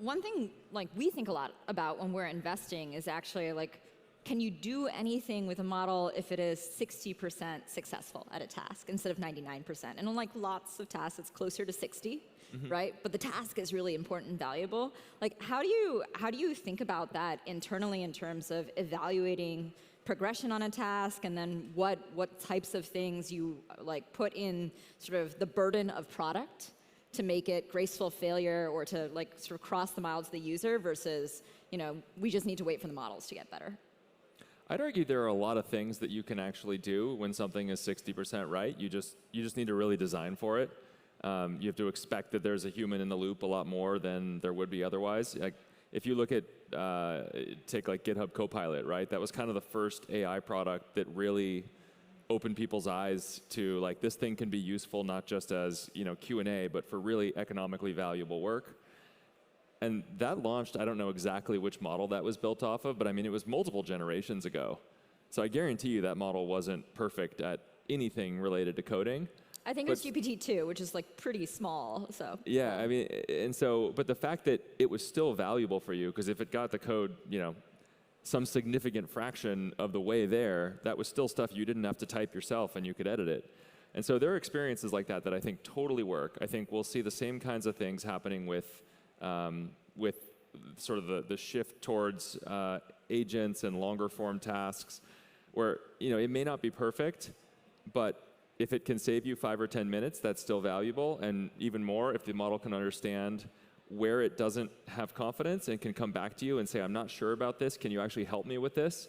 one thing like we think a lot about when we're investing is actually like, can you do anything with a model if it is 60% successful at a task instead of 99%? And on like lots of tasks, it's closer to 60, right? But the task is really important and valuable. Like, how do you think about that internally in terms of evaluating progression on a task, and then what types of things you like put in sort of the burden of product to make it graceful failure or to like sort of cross the mile to the user versus, we just need to wait for the models to get better? I'd argue there are a lot of things that you can actually do when something is 60% right. You just need to really design for it. You have to expect that there's a human in the loop a lot more than there would be otherwise. Like, if you look at, take like GitHub Copilot, right? That was kind of the first AI product that really opened people's eyes to like, this thing can be useful not just as Q&A, but for really economically valuable work. And that launched, I don't know exactly which model that was built off of, but I mean, it was multiple generations ago. So I guarantee you that model wasn't perfect at anything related to coding. I think it was GPT-2, which is like pretty small, so. Yeah, I mean, but the fact that it was still valuable for you, because if it got the code, some significant fraction of the way there, that was still stuff you didn't have to type yourself and you could edit it. And so there are experiences like that that I think totally work. I think we'll see the same kinds of things happening with sort of the shift towards agents and longer form tasks where, it may not be perfect, but if it can save you 5 or 10 minutes, that's still valuable. And even more, if the model can understand where it doesn't have confidence and can come back to you and say, I'm not sure about this, can you actually help me with this?